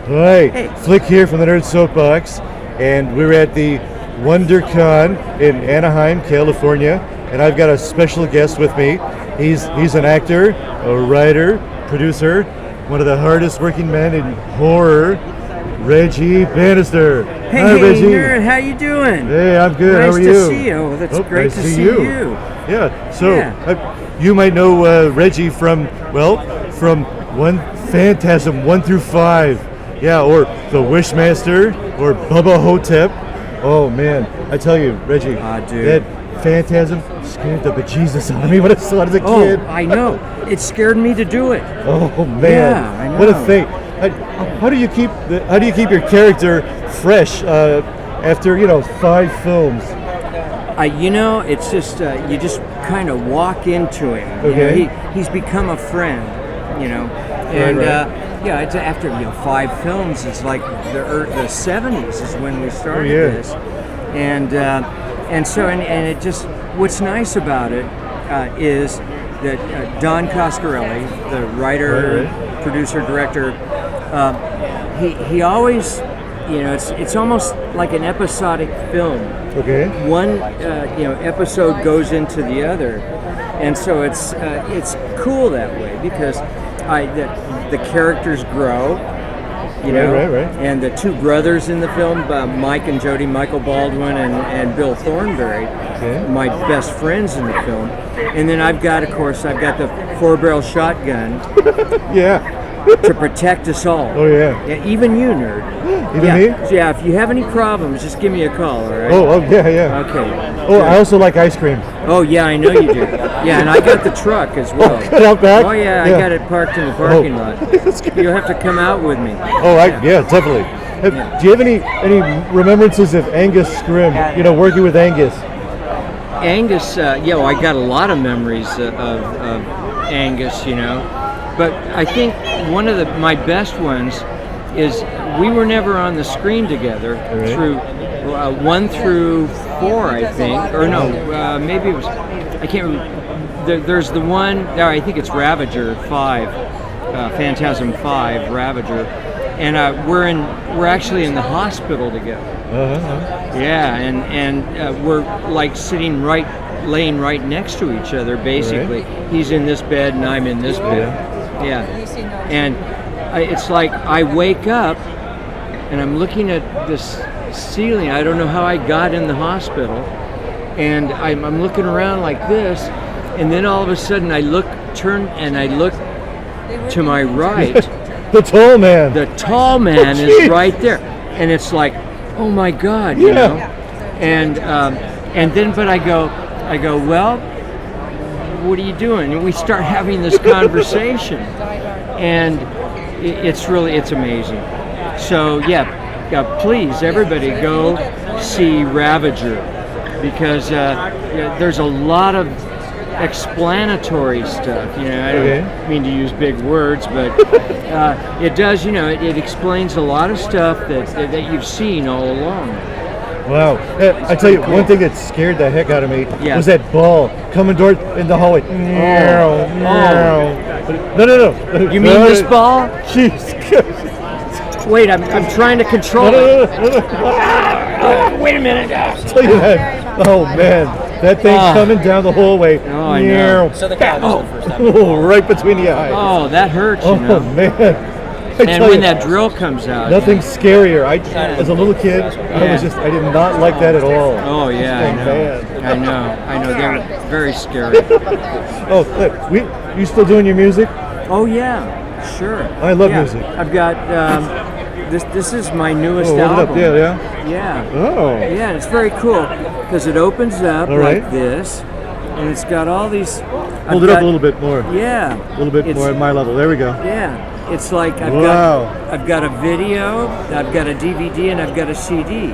Hi, Hey. Flick here from the Nerd Soapbox, and we're at the WonderCon in Anaheim, California, and I've got a special guest with me. He's an actor, a writer, producer, one of the hardest working men in horror, Reggie Bannister. Hi, Reggie. Nerd, how you doing? Hey, I'm good. How are you? Nice to see you. Oh, that's great nice to see you. Yeah. So you might know Reggie from Phantasm 1 through 5. Yeah, or the Wishmaster, or Bubba Ho-tep. Oh man, I tell you, Reggie, dude. that Phantasm scared the bejesus out of me when I saw it as a kid. Oh, I know. It scared me to do it. Oh man, Yeah, I know. what a thing! How do you keep your character fresh after 5 films? It's just you just kind of walk into him. Okay. He's become a friend. And Right. it's after 5 films. It's like the 70s is when we started this, and it just what's nice about it is that Don Coscarelli, the writer, producer, director, he always, it's almost like an episodic film. Okay. One episode goes into the other, and so it's cool that way because the characters grow, Right. and the 2 brothers in the film, Mike and Jody, Michael Baldwin and Bill Thornberry, my best friends in the film, and then I've got the 4-barrel shotgun to protect us all. Oh yeah. Even you, nerd. Even me? Yeah, if you have any problems, just give me a call, all right? Oh yeah. Okay. Oh, I also like ice cream. Oh, yeah, I know you do. Yeah, and I got the truck as well. Cut out back? Oh, yeah, I got it parked in the parking lot. You'll have to come out with me. Oh, definitely. Do you have any remembrances of Angus Scrimm? Working with Angus. Angus, I got a lot of memories of Angus, But I think one of my best ones is we were never on the screen together through 1 through 4, I think, or no, maybe it was. I can't remember. There's the one. I think it's Ravager 5, Phantasm 5, Ravager, and we're actually in the hospital together. Yeah, and we're like laying right next to each other, basically. He's in this bed and I'm in this bed. Yeah, and it's like I wake up and I'm looking at this ceiling. I don't know how I got in the hospital, and I'm looking around like this, and then all of a sudden I look to my right. The tall man. The tall man is right there, and it's like, oh my God, and then but I go, well, what are you doing? And we start having this conversation, and it's amazing. So please, everybody, go see Ravager, because there's a lot of explanatory stuff. I don't mean to use big words, but it does. It explains a lot of stuff that you've seen all along. Wow. I tell you, one thing that scared the heck out of me was that ball coming in the hallway. No. You mean this ball? Jeez. Wait, I'm trying to control it. Wait a minute. I'll tell you that. Oh man, that thing's coming down the hallway. Oh, I know. So the cat was the first time. Right between the eyes. Oh, that hurts. Oh man. And when that drill comes out. Nothing's scarier. As a little kid, I did not like that at all. Oh yeah, I know. They're very scary. Oh, look, you still doing your music? Oh yeah, sure. I love music. I've got this is my newest hold album. it up. Yeah. Oh. Yeah, it's very cool because it opens up like this, and it's got all these. Hold it up a little bit more. Yeah. A little bit more at my level. There we go. Yeah. It's like I've got a video, I've got a DVD, and I've got a CD.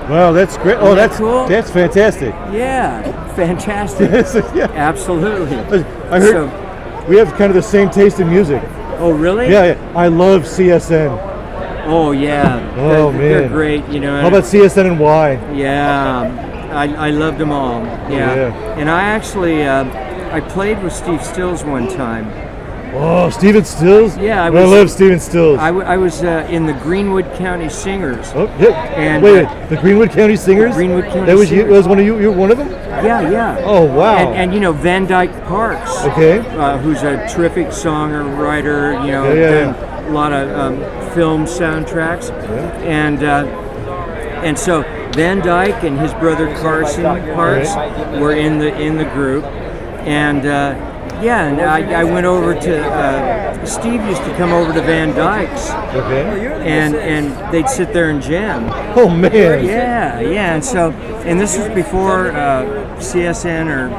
Wow, that's great. Isn't that cool? That's fantastic. Yeah, fantastic. Absolutely. I heard we have kind of the same taste in music. Oh, really? Yeah. I love CSN. Oh, yeah. Oh, man. They're great, How about CSN and Y? Yeah, I loved them all. Yeah. And I actually, I played with Steve Stills one time. Oh, Stephen Stills? Yeah, I love Stephen Stills. I was in the Greenwood County Singers. Oh, yeah. And wait, the Greenwood County Singers? Greenwood County That was Singers. you? That was one of you? You were one of them? Yeah. Oh, wow. And you know, Van Dyke Parks, Okay. who's a terrific songwriter, you know, Yeah. done a lot of film soundtracks. And so Van Dyke and his brother Carson Parks were in the group. And and I went over to Steve used to come over to Van Dyke's, and they'd sit there and jam. Oh man! Yeah, and this was before CSN or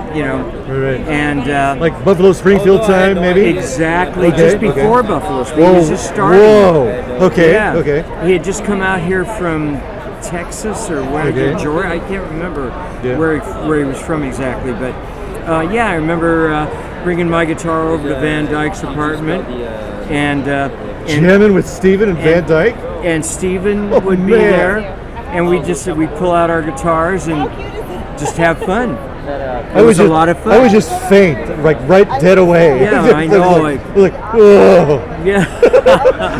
and like Buffalo Springfield time, maybe. Exactly, just before Buffalo Springfield. He was just starting. Whoa! Okay. He had just come out here from Texas or where, Georgia. I can't remember where he was from exactly, but I remember bringing my guitar over to Van Dyke's apartment and jamming with Steven and Van Dyke. And Steven would be there, and we'd pull out our guitars and just have fun. It was a lot of fun. I was just faint, like right dead away. Yeah, I know. like whoa. Yeah.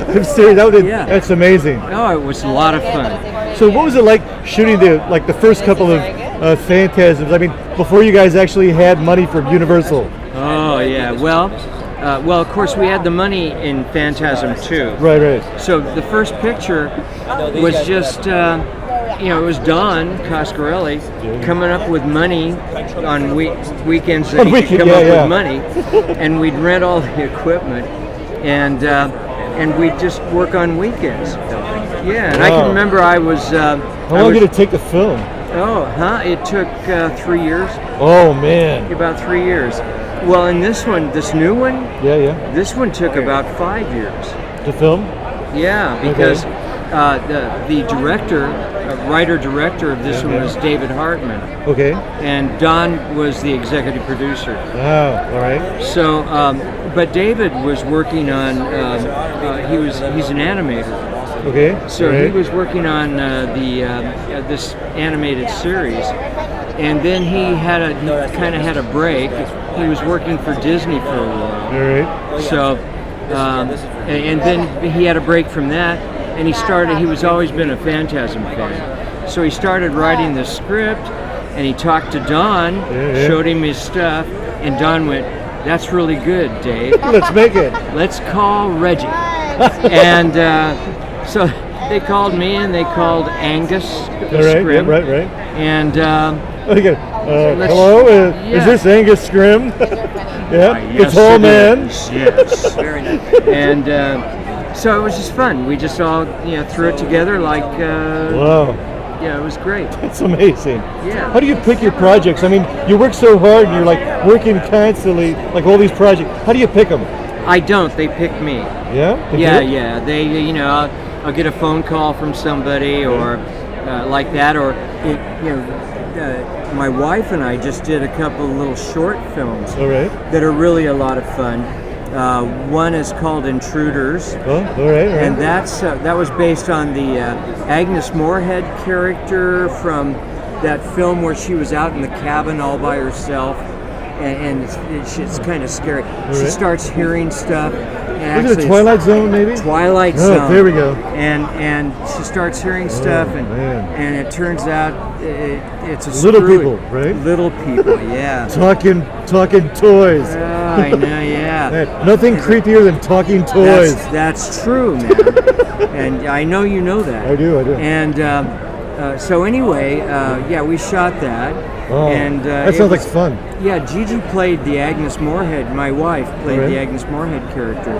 I'm serious. That's amazing. Oh, it was a lot of fun. So what was it like shooting the first couple of Phantasms? I mean, before you guys actually had money from Universal. Oh yeah. Well, of course we had the money in Phantasm too. Right. So the first picture was just it was Don Coscarelli coming up with money on weekends that he could come up with money, and we'd rent all the equipment, and we'd just work on weekends. Yeah, and I can remember I was. How long did it take to film? It took 3 years. Oh man! About 3 years. Well, in this new one. Yeah. This one took about 5 years to film. Yeah, because the director, writer-director of this one was David Hartman. Okay. And Don was the executive producer. Oh, all right. So, but David was working on. He's an animator. Okay. So he was working on this animated series, and then he kind of had a break. He was working for Disney for a while. All right. So, and then he had a break from that, and he was always been a Phantasm fan. So he started writing the script, and he talked to Don, showed him his stuff, and Don went, "That's really good, Dave. Let's make it. Let's call Reggie." And so they called me, and they called Angus Scrimm. Right. And hello, is this Angus Scrimm? Yeah, yes, the tall man. Yes, very nice. And so it was just fun. We just all threw it together like. Wow. Yeah, it was great. It's amazing. Yeah. How do you pick your projects? I mean, you work so hard, and you're like working constantly, like all these projects. How do you pick them? I don't. They pick me. Yeah. Yeah. They, I'll get a phone call from somebody or like that, or my wife and I just did a couple of little short films that are really a lot of fun. One is called Intruders. Oh, all right. And that was based on the Agnes Moorehead character from that film where she was out in the cabin all by herself, and it's kind of scary. She starts hearing stuff. Is it Twilight Zone, maybe? Twilight Zone. Oh, there we go. And she starts hearing stuff, and it turns out it's a little people, right? Little people, yeah. Talking toys. I know, yeah. Man, nothing creepier than talking toys. That's true, man. And I know you know that. I do. And so anyway, we shot that. Oh, and that sounds like fun. Yeah, Gigi played the Agnes Moorehead. My wife played the Agnes Moorehead character,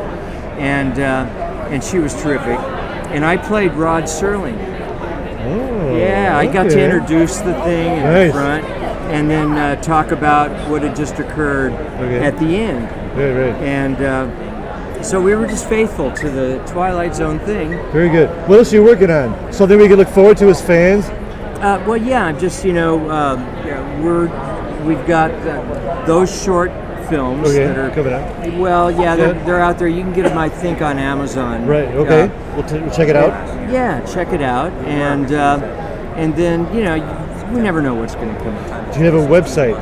and she was terrific. And I played Rod Serling. Oh, yeah, I got to introduce the thing in the front, and then talk about what had just occurred at the end. Right. And so we were just faithful to the Twilight Zone thing. Very good. What else are you working on? Something we can look forward to as fans? Just we've got those short films that are coming out. Well, they're out there. You can get them, I think, on Amazon. Right. Okay. We'll check it out. Yeah, check it out, and then we never know what's going to come out. Do you have a website?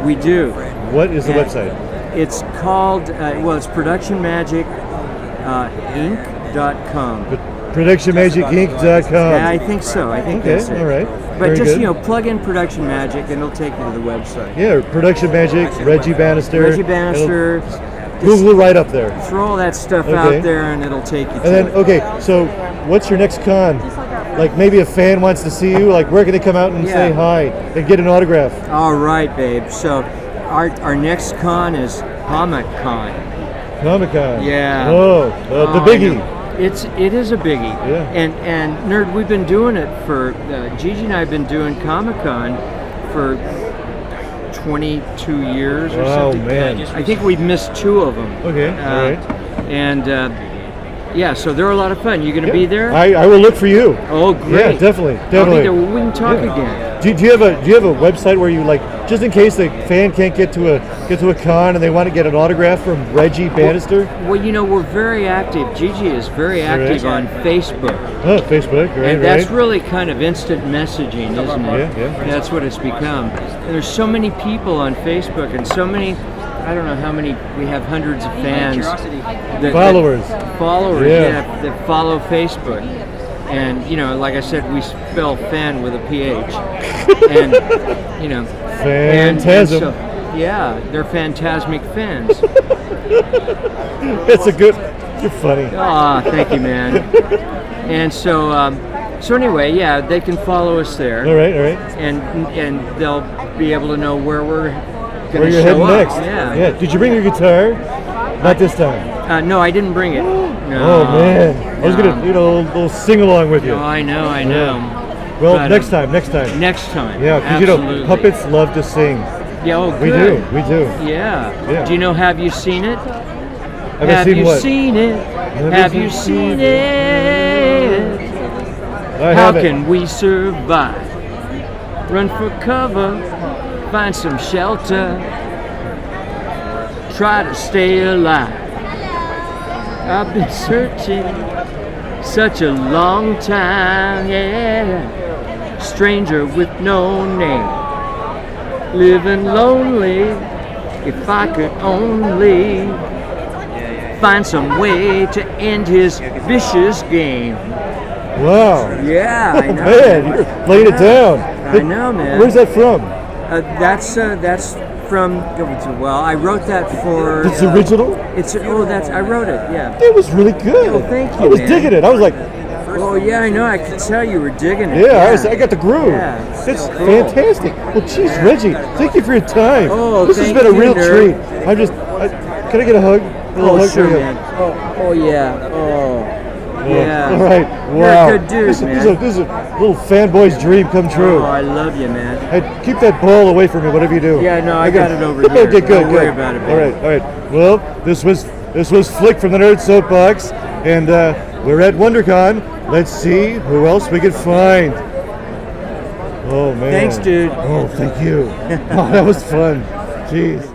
We do. What is the website? It's called, it's productionmagicinc.com. ProductionMagicInc.com. Yeah, I think so. I think that's it. All right. But Very just, good. plug in Production Magic and it'll take you to the website. Yeah, Production Magic, Reggie Bannister. Reggie Bannister. Google right up there. Throw all that stuff out there and it'll take you to And then, so what's your next con? Like maybe a fan wants to see you, like where can they come out and say hi and get an autograph? All right, babe. So our next con is Comic-Con. Comic-Con. Yeah. The biggie. It is a biggie. Yeah. And Nerd, we've been doing it for Gigi and I have been doing Comic-Con for 22 years or something. Oh man. I think we've missed 2 of them. Okay. All right. And so they're a lot of fun. You going to be there? I will look for you. Oh, great. Yeah, definitely. I'll be there. We can talk again. Do you have a website where you, like, just in case the fan can't get to a con and they want to get an autograph from Reggie Bannister? Well, we're very active. Gigi is very active on Facebook. Oh, Facebook, right? And that's really kind of instant messaging, isn't it? Yeah. That's what it's become. And there's so many people on Facebook and so many. I don't know how many, we have hundreds of fans. Followers, that follow Facebook. And, like I said, we spell fan with a PH. And, Phantasm. They're phantasmic fans. It's you're funny. Thank you, man. And so anyway, they can follow us there. All right. And they'll be able to know where we're Where you're heading next. Yeah. Did you bring your guitar? Not this time. No, I didn't bring it. No. Oh man, I was gonna, little sing along with you. Oh, I know. Yeah. Well, but, next time. Next time. Yeah, because puppets love to sing. Yeah, oh, We good. do. Yeah. Yeah. Do you know? Have you seen it? Have you seen it? Have you seen it? I How haven't. can we survive? Run for cover, find some shelter, try to stay alive. I've been searching such a long time, stranger with no name, living lonely. If I could only find some way to end his vicious game. Wow. Yeah, I know. Man, you're laying it down. I know, man. Where's that from? That's from. Well, I wrote that for. It's original? I wrote it. Yeah. It was really good. Oh, thank you, I was man. digging it. I was like, Oh yeah, I know. I could tell you were digging it. yeah. I got the groove. Yeah, It's cool. fantastic. Well, geez, Reggie, thank you for your time. Oh, this has thank been a you, real nerd. treat. Can I get a hug? A little hug Sure, for you? man. Oh yeah. Oh yeah. All right. You're Wow. a good dude, this man. is a little fanboy's dream come true. Oh, I love you, man. Hey, keep that ball away from me, whatever you do. Yeah, no, I got it over here. Okay, good. Don't worry about it, man. All right. Well, this was Flick from the Nerd Soapbox, and we're at WonderCon. Let's see who else we can find. Oh man. Thanks, dude. Oh, thank you. Oh, that was fun. Jeez.